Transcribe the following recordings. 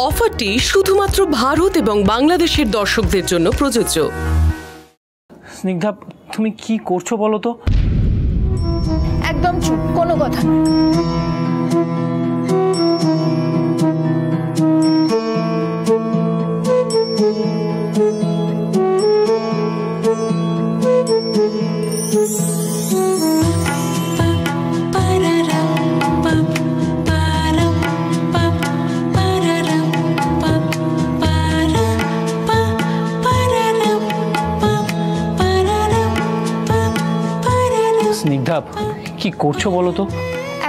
অফারটি শুধুমাত্র ভারত এবং বাংলাদেশের দর্শকদের জন্য প্রযোজ্য। স্নিগ্ধা, তুমি কি করছো বলো তো? একদম চুপ, কোনো কথা না। স্নিগ্ধা, কি করছো বলো তো?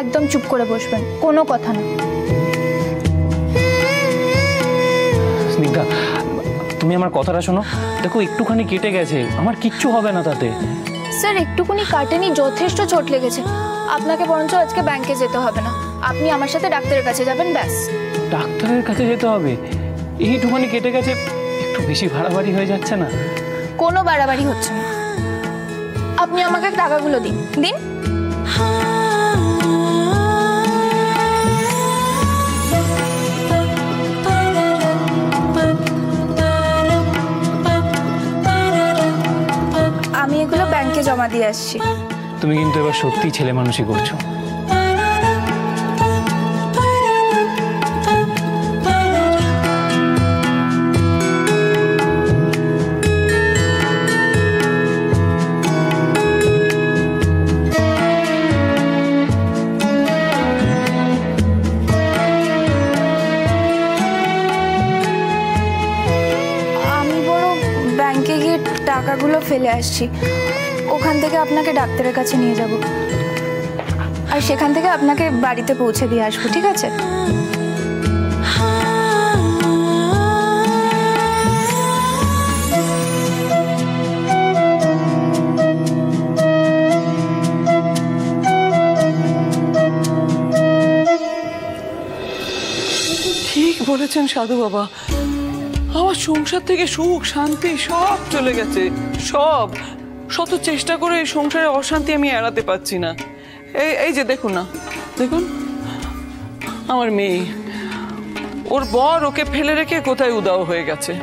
একদম চুপ করে বসবেন, কোনো কথা না। স্নিগ্ধা, তুমি আমার কথাটা শোনো। দেখো, একটুখানি কেটে গেছে, আমার কিচ্ছু হবে না তাতে। স্যার, একটুখানি কাটেনি, যথেষ্ট চোট লেগেছে। আপনাকে বরঞ্চ আজকে ব্যাংকে যেতে হবে না, আপনি আমার সাথে ডাক্তারের কাছে যাবেন, ব্যাস। ডাক্তারের কাছে যেতে হবে? এইটুখানি কেটে গেছে, একটু বেশি বাড়াবাড়ি হয়ে যাচ্ছে না? কোনো বাড়াবাড়ি হচ্ছে না। আপনি আমাকে টাকাগুলো দিন দিন। আমি এগুলো ব্যাংকে জমা দিয়ে আসছি। তুমি কিন্তু এবার সত্যি ছেলে মানুষই করছো। ব্যাংকে গিয়ে টাকাগুলো ফেলে আসছি, ওখান থেকে আপনাকে ডাক্তারের কাছে নিয়ে যাব, আর সেখান থেকে আপনাকে বাড়িতে পৌঁছে দিয়ে আসবো, ঠিক আছে? ঠিক বলেছেন সাধু বাবা, আমার সংসার থেকে সুখ শান্তি সব চলে গেছে, সব। শত চেষ্টা করে এই সংসারে অশান্তি আমি এড়াতে পারছি না। এই যে দেখুন না, দেখুন আমার মেয়ে, ওর বর ওকে ফেলে রেখে কোথায় উদাও হয়ে গেছে,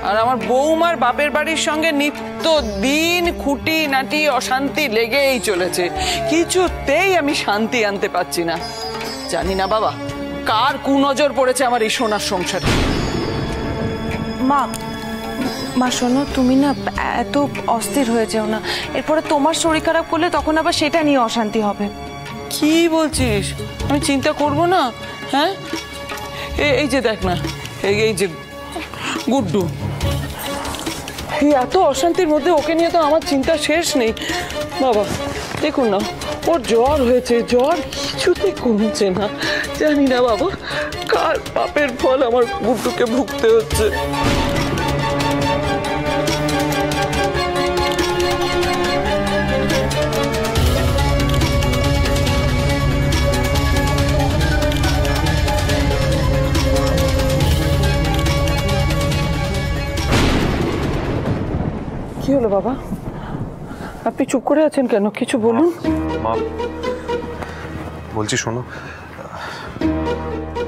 আর আমার বৌমার বাপের বাড়ির সঙ্গে নিত্য দিন খুঁটি নাটি অশান্তি লেগেই চলেছে, কিছুতেই আমি শান্তি আনতে পারছি না। জানি না বাবা, কার কুনজর পড়েছে আমার এই সোনার সংসারে। মা শোনো, তুমি না এত অস্থির হয়ে যেও না, এরপরে তোমার শরীর খারাপ করলে তখন আবার সেটা নিয়ে অশান্তি হবে। কি বলছিস? আমি চিন্তা করব না? হ্যাঁ, এই যে দেখ না, এই যে গুড্ডু, এই এত অশান্তির মধ্যে ওকে নিয়ে তো আমার চিন্তা শেষ নেই বাবা। দেখুন না, ওর জ্বর হয়েছে, জ্বর কিছুতে কমছে না। জানি না বাবা, কার পাপের ফল আমার গুড্ডুকে ভুগতে হচ্ছে। কি হলো বাবা, আপনি চুপ করে আছেন কেন? কিছু বলুন। মা, বলছি শোনো,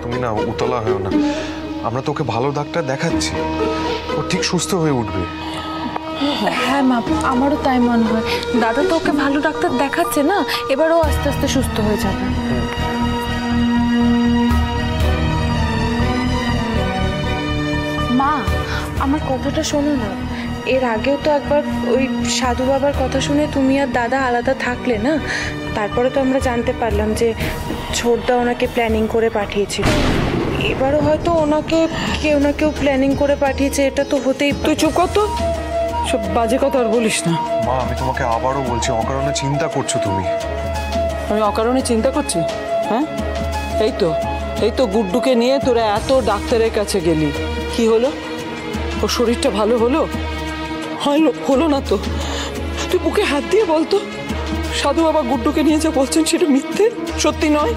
তুমি না উতলা হয়েও না, আমরা তোকে ভালো ডাক্তার দেখাচ্ছি, ও ঠিক সুস্থ হয়ে উঠবে। হ্যাঁ মা, আমারও তাই মনে হয়। দাদা তো ওকে ভালো ডাক্তার দেখাচ্ছে না, এবারও আস্তে আস্তে সুস্থ হয়ে যাবে। মা, আমার কথাটা শোনো না। এর আগেও তো একবার ওই সাধু বাবার কথা শুনে তুমি আর দাদা আলাদা থাকলে না, তারপরে তো আমরা জানতে পারলাম যে ছোটদা ওনাকে প্ল্যানিং করে পাঠিয়েছিল। এবারও হয়তো ওনাকে কেউ না কেউ প্ল্যানিং করে পাঠিয়েছে, এটা তো হতেই। তুই চুপ কর তো, সব বাজে কথা আর বলিস না। মা, আমি তোমাকে আবারও বলছি, অকারণে চিন্তা করছো তুমি। আমি অকারণে চিন্তা করছি? হ্যাঁ, এই তো গুড্ডুকে নিয়ে তোরা এত ডাক্তারের কাছে গেলি, কি হলো? ওর শরীরটা ভালো হলো? হলো না তো। তুই বুকে হাত দিয়ে বলতো, সাধু বাবা গুড্ডুকে নিয়ে যা বলছেন সেটা মিথ্যে, সত্যি নয়।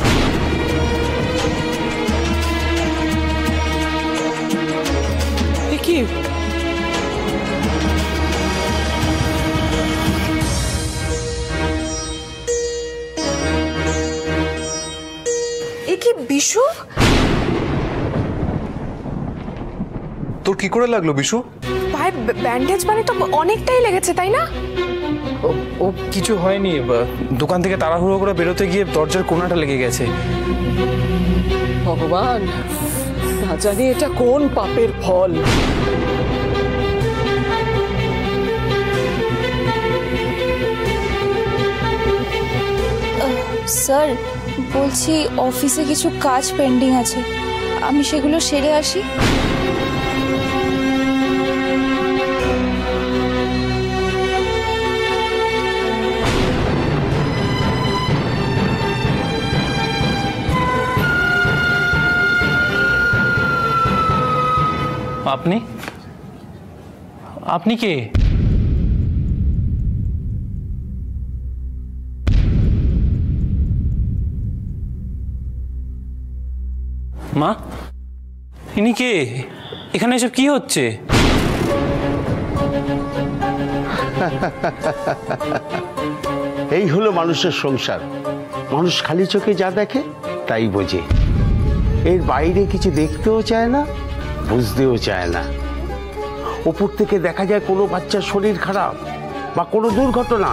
কি বিশু, তোর কি করে লাগলো বিশু? পায়ে ব্যান্ডেজ মানে তো অনেকটাই লেগেছে, তাই না? ও কিছু হয়নি, দোকান থেকে তাড়াহুড়ো করে বেরোতে গিয়ে দরজার কোণাটা লেগে গেছে। ভগবান, না জানি এটা কোন পাপের ফল। স্যার, বলছি অফিসে কিছু কাজ পেন্ডিং আছে, আমি সেগুলো সেরে আসি। আপনি আপনি কে? মা, ইনি কে? এখানে এসব কি হচ্ছে? এই হলো মানুষের সংসার। মানুষ খালি চোখে যা দেখে তাই বোঝে, এর বাইরে কিছু দেখতেও চায় না, বুঝতেও চায় না। উপর থেকে দেখা যায় কোনো বাচ্চার শরীর খারাপ বা কোনো দুর্ঘটনা,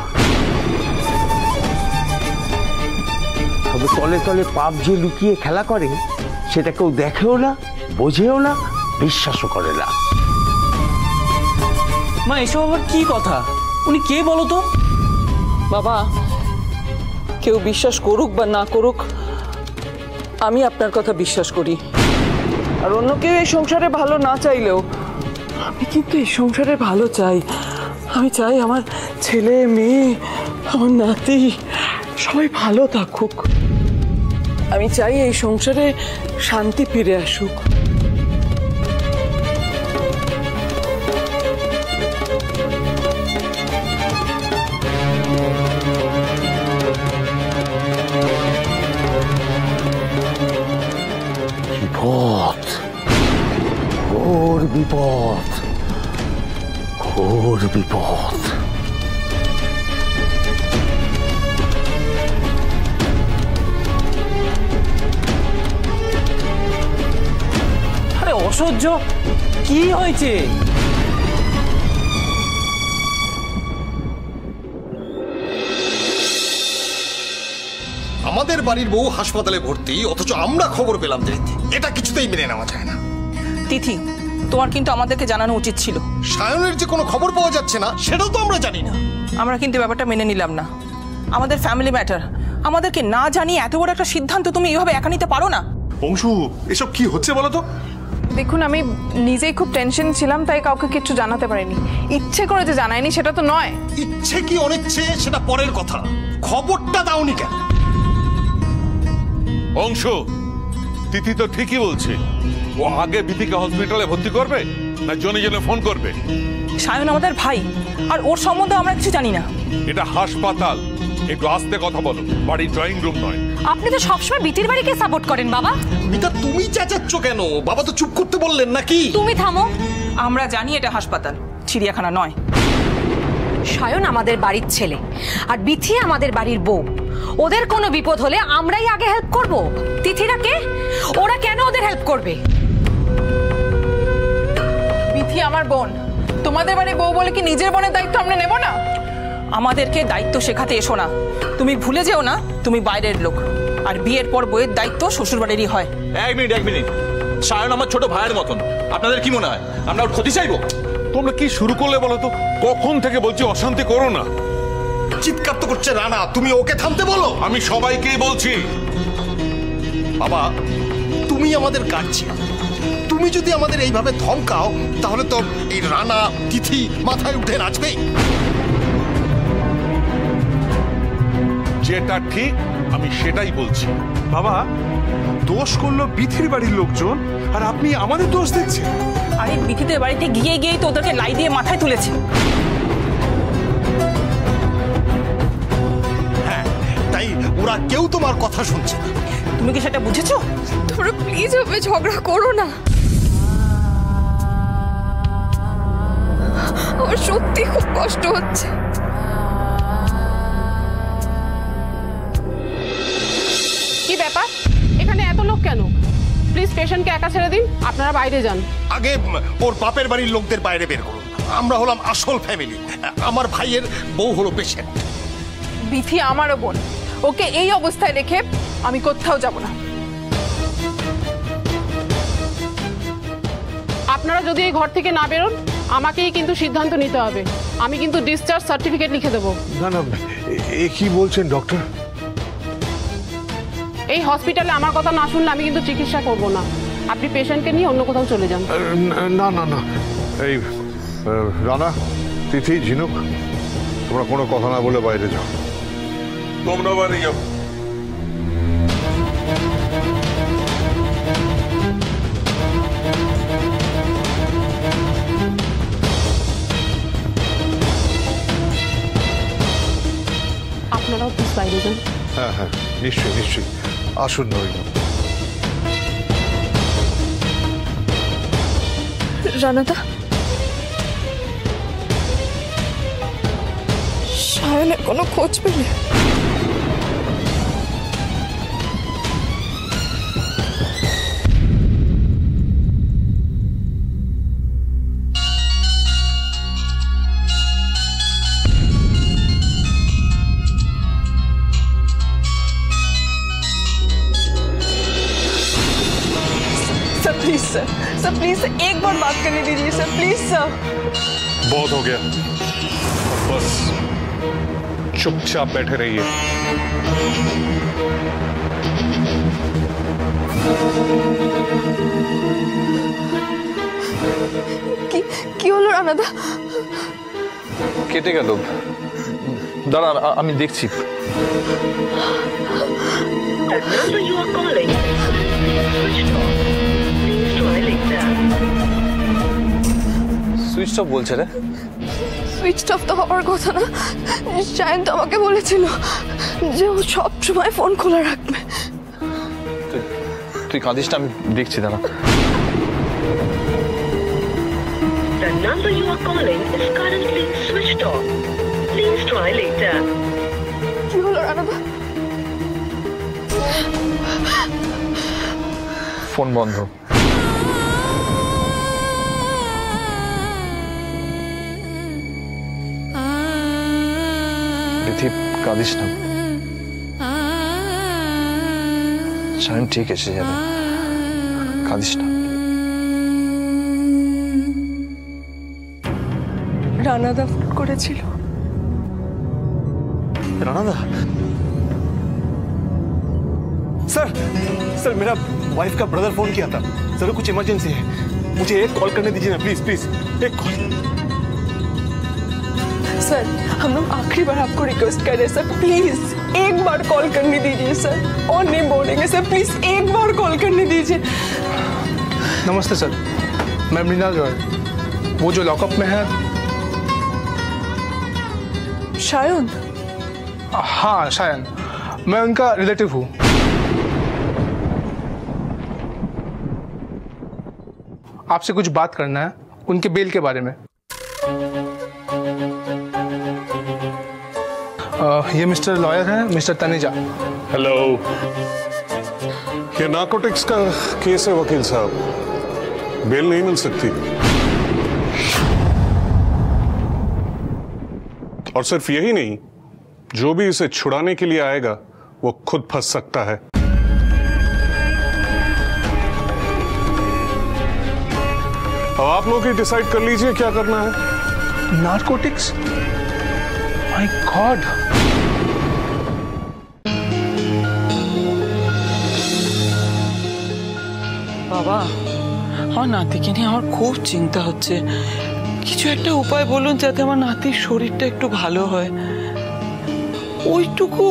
তবে তলে তলে পাপ যে লুকিয়ে খেলা করে সেটা কেউ দেখেও না, বোঝেও না, বিশ্বাসও করে না। মা, এসব আবার কি কথা? উনি কে বলো তো? বাবা, কেউ বিশ্বাস করুক বা না করুক, আমি আপনার কথা বিশ্বাস করি। আর অন্য কেউ এই সংসারে ভালো না চাইলেও আমি কিন্তু এই সংসারে ভালো চাই। আমি চাই আমার ছেলে মেয়ে, আমার নাতি সবাই ভালো থাকুক। আমি চাই এই সংসারে শান্তি ফিরে আসুক। বিপদ, ঘোর বিপদ, ঘোর বিপদ। আরে অসহ্য, কি হয়েছে? আমাদের বাড়ির বউ হাসপাতালে ভর্তি, অথচ আমরা খবর পেলাম দেরিতে। এটা কিছুতেই মেনে নেওয়া যায় না। তিথি, তোমার কিন্তু আমাদেরকে জানানো উচিত ছিল। সায়নের যে কোনো খবর পাওয়া যাচ্ছে না সেটাও তো আমরা জানি না। আমরা কিন্তু ব্যাপারটা মেনে নিলাম না। আমাদের ফ্যামিলি ম্যাটার, আমাদেরকে না জানিয়ে এত বড় একটা সিদ্ধান্ত তুমি এইভাবে একা নিতে পারো না। অংশু, এসব কি হচ্ছে বলো তো? দেখুন, আমি নিজেই খুব টেনশন ছিলাম, তাই কাউকে কিছু জানাতে পারিনি। ইচ্ছে করে যে জানাইনি সেটা তো নয়। ইচ্ছে কি অনিচ্ছে সেটা পরের কথা, খবরটা দাওনি কেন? অংশ, তিথি তো ঠিকই বলছে। ও আগে বিথিকে হসপিটালে ভর্তি করবে না জনে জনে ফোন করবে? সায়ন আমাদের ভাই, আর ওর সম্বন্ধে আমরা কিছু জানি না। এটা হাসপাতাল, একটু আস্তে কথা বলো, বাড়ির ড্রয়িং রুম নয়। আপনি তো সবসময় বিতির বাড়িকে সাপোর্ট করেন বাবা। মিতা, তুমি চেঁচাচ্ছ কেন? বাবা তো চুপ করতে বললেন নাকি? তুমি থামো। আমরা জানি এটা হাসপাতাল, চিড়িয়াখানা নয়। সায়ন আমাদের বাড়ির ছেলে আর বিথি আমাদের বাড়ির বউ। ওদের কোনো বিপদ হলে আমরাই আগে হেল্প করব। তিথিরা কে? ওরা কেন ওদের হেল্প করবে? বিথি আমার বোন, তোমাদের বাড়ির বউ বলে কি নিজের বোনের দায়িত্ব আমরা নেব না? আমাদেরকে দায়িত্ব শেখাতে এসো না। তুমি ভুলে যেও না তুমি বাইরের লোক, আর বিয়ের পর বইয়ের দায়িত্ব শ্বশুরবাড়িরই হয়। এক মিনিট, সায়ন আমার ছোট ভাইয়ের মতন। আপনাদের কি মনে হয় আমরা ওর ক্ষতি চাইবো? তোমরা কি শুরু করলে বলো তো? কখন থেকে বলছি অশান্তি করো না। চিৎকার তো করছে রানা, তুমি ওকে থামতে বলো। আমি সবাইকেই বলছি। বাবা, তুমি আমাদের গার্জিয়ান, তুমি যদি আমাদের এইভাবে ধমকাও তাহলে তো এই রানা তিথি মাথায় উঠে নাচবেই। যেটা ঠিক আমি সেটাই বলছি। বাবা, দোষ করলো বিথির বাড়ির লোকজন, আর আপনি আমাদের দোষ দেখছেন। আরে বিথিদের বাড়িতে গিয়েই তো ওদেরকে লাই দিয়ে মাথায় তুলেছে। হ্যাঁ, তাই ওরা কেউ তোমার কথা শুনছে না। তুমি কি সেটা বুঝেছো? তোমরা প্লিজ ওভাবে ঝগড়া করো না, আমার সত্যি খুব কষ্ট হচ্ছে। কি ব্যাপার? এখানে এত লোক কেন? প্লিজ পেশেন্টকে একা ছেড়ে দিন, আপনারা বাইরে যান। আগে ওর বাপের বাড়ির লোকদের বাইরে বের করুন। আমরা হলাম আসল ফ্যামিলি। আমার ভাইয়ের বউ হলো পেশেন্ট। বিথি আমারও বোন, ওকে এই অবস্থায় রেখে আমি কোথাও যাব না। আপনারা যদি এই ঘর থেকে না বেরোন আমাকেই কিন্তু সিদ্ধান্ত নিতে হবে। আমি কিন্তু ডিসচার্জ সার্টিফিকেট লিখে দেবো। না না, এ কি বলছেন ডক্টর? এই হসপিটালে আমার কথা না শুনলে আমি কিন্তু চিকিৎসা করব না। আপনি পেশেন্টকে নিয়ে অন্য কোথাও চলে যান। না না না, এই রানা, তিথি, ঝিনুক, তোমরা কোনো কথা না বলে বাইরে যাও। তোমরা বাইরে যাও। আপনারাও প্লিজ বাইরে যান। হ্যাঁ হ্যাঁ, নিশ্চয়ই নিশ্চয়ই, আসুন নইল। রানাদা, সায়নের কোনো খোঁজ পেলে? सर प्लीज सर, एक बार बात करने दीजिए सर, प्लीज सर। बहुत हो गया, बस चुपचाप बैठे रहिए। কি হলো রানাদা? কেটে গেল, দাঁড়া আমি দেখছি। সুইচ অফ বলছে রে। সুইচ অফ তো হওয়ার কথা না। সায়ন তো আমাকে বলেছিল যে ও সব সময় ফোন খোলা রাখবে। তুই কাঁদিস না, আমি দেখছি, দাঁড়া। The number you are calling is currently switched off. Please try later. কি হলো রানাদা? ফোন বন্ধ। কাঁদিস না, সায়ন ঠিক এসে যাবে, কাঁদিস না। রানাদা ফোন করেছিল। रानादा? सर सर मेरा वाइफ का ब्रदर फोन किया था सर, कुछ इमरजेंसी है, मुझे एक कॉल करने दीजिए ना प्लीज प्लीज, एक कॉल। सर हम लोग आखिरी बार आपको रिक्वेस्ट कर रहे हैं सर, प्लीज एक बार कॉल करने दीजिए सर, और नहीं बोलेंगे सर, प्लीज एक बार कॉल करने दीजिए। नमस्ते सर, मैं मृणाल रॉय, वो जो लॉकअप में है। शायन? हाँ शायन, मैं उनका रिलेटिव हूँ। आपसे कुछ बात करना है उनके बेल के बारे में। ये मिस्टर लॉयर हैं, मिस्टर तनेजा। हेलो, ये नार्कोटिक्स का केस है वकील साहब, बेल नहीं मिल सकती। और सिर्फ यही नहीं, जो भी इसे छुड़ाने के लिए आएगा वो खुद फंस सकता है। अब आप लोग ही डिसाइड कर लीजिए क्या करना है। नार्कोटिक्स? My God. বাবা, আমার নাতিকে নিয়ে আমার খুব চিন্তা হচ্ছে। কিছু একটা উপায় বলুন যাতে আমার নাতির শরীরটা একটু ভালো হয়। ওইটুকু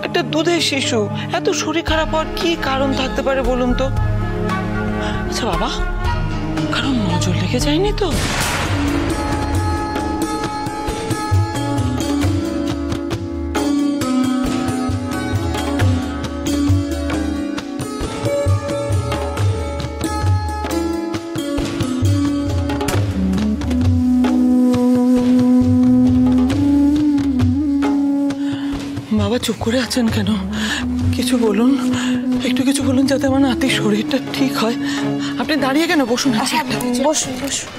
একটা দুধের শিশু, এত শরীর খারাপ হওয়ার কি কারণ থাকতে পারে বলুন তো? আচ্ছা বাবা, কারণ নজর লেগে যায়নি তো? বাবা চুপ করে আছেন কেন? কিছু বলুন, একটু কিছু বলুন যাতে আমার নাতির শরীরটা ঠিক হয়। আপনি দাঁড়িয়ে কেন, বসুন। বসুন বসুন।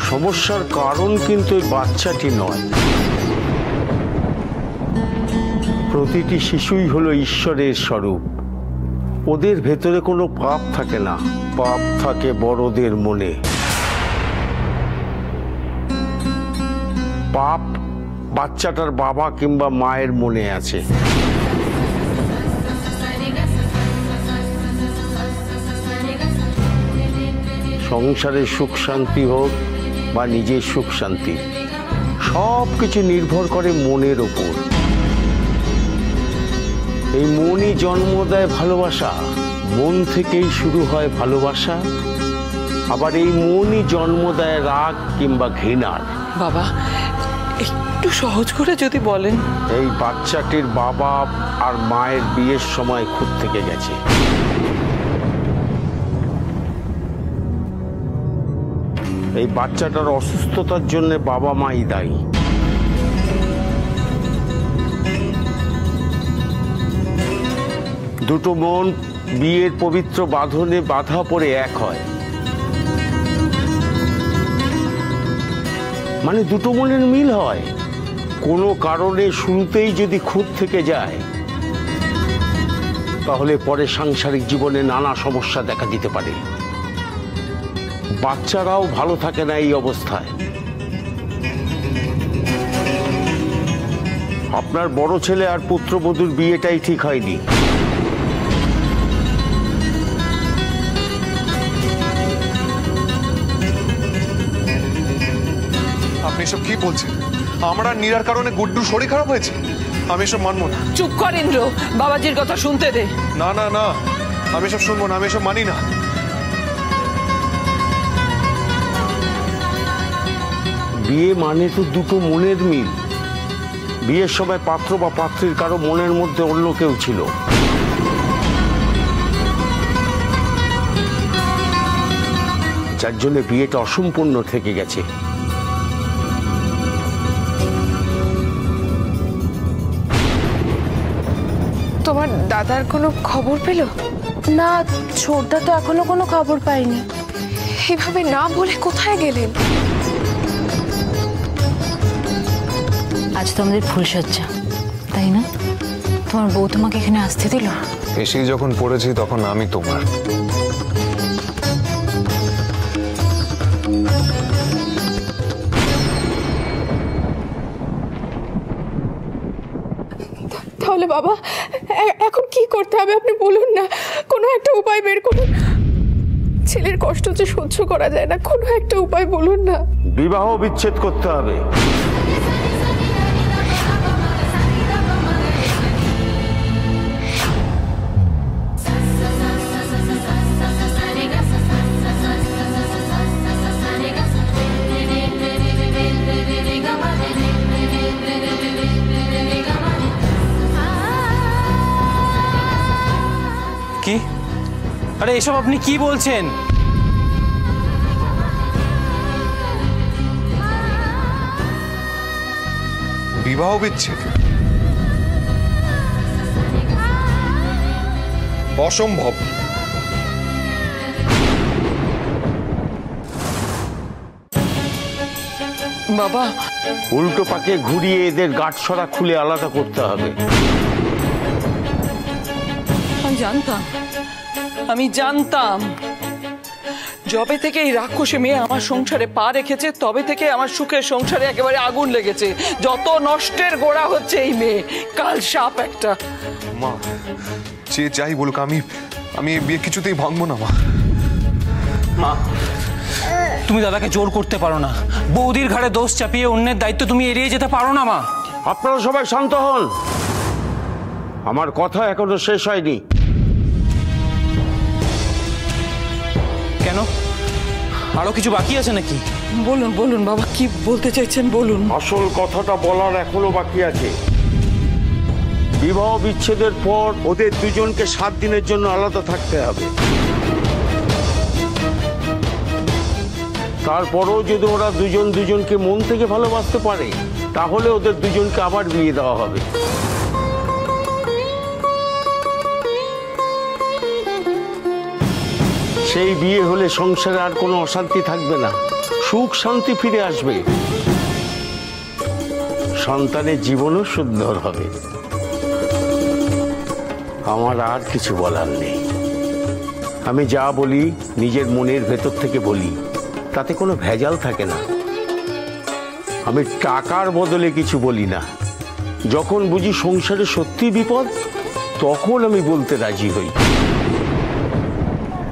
সমস্যার কারণ কিন্তু এই বাচ্চাটি নয়। প্রতিটি শিশুই হলো ঈশ্বরের স্বরূপ। ওদের ভেতরে কোনো পাপ থাকে না, পাপ থাকে বড়দের মনে। পাপ বাচ্চাটার বাবা কিংবা মায়ের মনে আছে। সংসারের সুখ শান্তি হোক বা নিজের সুখ শান্তি, সব কিছু নির্ভর করে মনের ওপর। এই মনই জন্ম দেয় ভালোবাসা, মন থেকেই শুরু হয় ভালোবাসা। আবার এই মনই জন্ম দেয় রাগ কিংবা ঘৃণার। বাবা, একটু সহজ করে যদি বলেন। এই বাচ্চাটির বাবা আর মায়ের বিয়ের সময় খুঁত থেকে গেছে। এই বাচ্চাটার অসুস্থতার জন্য বাবা মাই দায়ী। দুটো মন বিয়ের পবিত্র বাঁধনে বাঁধা পড়ে এক হয়, মানে দুটো মনের মিল হয়। কোনো কারণে শুরুতেই যদি খুঁত থেকে যায়, তাহলে পরে সাংসারিক জীবনে নানা সমস্যা দেখা দিতে পারে। বাচ্চারাও ভালো থাকে না এই অবস্থায়। আপনার বড় ছেলে আর পুত্রবধূর বিয়েটাই ঠিক হয়নি। আপনি এসব কি বলছেন? আমার আর নীরার কারণে গুড্ডুর শরীর খারাপ হয়েছে? আমি এসব মানবো না। চুপ কর ইন্দ্র, বাবাজির কথা শুনতে দে। না না না, আমি এসব শুনবো না, আমি এসব মানি না। বিয়ে মানে তো দুটো মনের মিল। বিয়ের সময় পাত্র বা পাত্রীর কারো মনের মধ্যে অন্য কেউ ছিল। যার জন্য বিয়েটা অসম্পূর্ণ থেকে গেছে। তোমার দাদার কোনো খবর পেল? না, ছোটদা তো এখনো কোনো খবর পাইনি। এভাবে না বলে কোথায় গেলেন? আজ তো আমাদের ফুলসজ্জা, তাই না? তোমার বউ তোমাকে এখানে আসতে দিল? এসেই যখন পড়েছি তখন আমি তোমার। তাহলে বাবা এখন কি করতে হবে আপনি বলুন না, কোনো একটা উপায় বের করুন। ছেলের কষ্ট যে সহ্য করা যায় না, কোনো একটা উপায় বলুন না। বিবাহ বিচ্ছেদ করতে হবে। কি? আরে এসব আপনি কি বলছেন? বিবাহ বিচ্ছেদ? অসম্ভব। বাবা, উল্টো পাকে ঘুরিয়ে এদের গাঁটছড়া খুলে আলাদা করতে হবে। আমি জানতাম যবে থেকে এই রাক্ষসী মেয়ে আমার সংসারে পা রেখেছে, তবে থেকে আমার সুখের সংসারে একেবারে আগুন লেগেছে। যত নষ্টের গোড়া হচ্ছে এই মেয়ে, কাল সাপ একটা। মা, যে যাই বলুক, আমি এই বিয়ে কিছুতেই ভাঙবো না। মা, তুমি দাদাকে জোর করতে পারো না। বৌদির ঘাড়ে দোষ চাপিয়ে অন্যের দায়িত্ব তুমি এড়িয়ে যেতে পারো না। মা, আপনারা সবাই শান্ত হন, আমার কথা এখনো শেষ হয়নি। আরো কিছু বাকি আছে নাকি? বলুন বলুন বাবা, কি বলতে চাইছেন বলুন। আসল কথাটা বলার এখনো বাকি আছে। বিবাহ বিচ্ছেদের পর ওদের দুজনকে 7 দিনের জন্য আলাদা থাকতে হবে। তারপরও যদি ওরা দুজন দুজনকে মন থেকে ভালোবাসতে পারে তাহলে ওদের দুজনকে আবার বিয়ে দেওয়া হবে। সেই বিয়ে হলে সংসারে আর কোনো অশান্তি থাকবে না, সুখ শান্তি ফিরে আসবে, সন্তানের জীবনও সুন্দর হবে। আমার আর কিছু বলার নেই। আমি যা বলি নিজের মনের ভেতর থেকে বলি, তাতে কোনো ভেজাল থাকে না। আমি টাকার বদলে কিছু বলি না। যখন বুঝি সংসারে সত্যি বিপদ তখন আমি বলতে রাজি হই।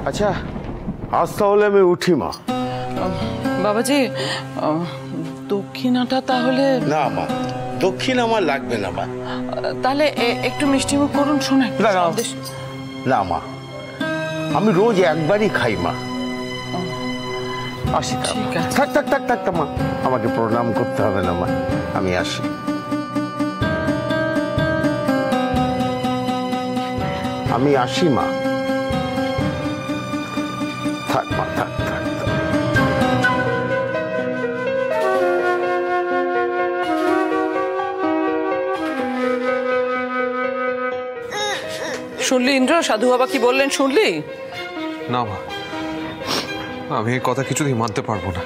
আচ্ছা আজ তাহলে আমি উঠি মা। বাবাজি, দক্ষিণাটা তাহলে? না মা, দক্ষিণ আমার লাগবে না মা। তাহলে একটু মিষ্টিমুখ করুন শোনে। না মা, আমি রোজ একবারই খাই মা। আসি। থাক থাক থাক থাক মা, আমাকে প্রণাম করতে হবে না মা, আমি আসি। আমি আসি মা। থাক মা, থাক থাক। শুনলি ইন্দ্র, সাধু বাবা কি বললেন শুনলি? না মা, আমি এই কথা কিছুতেই মানতে পারবো না।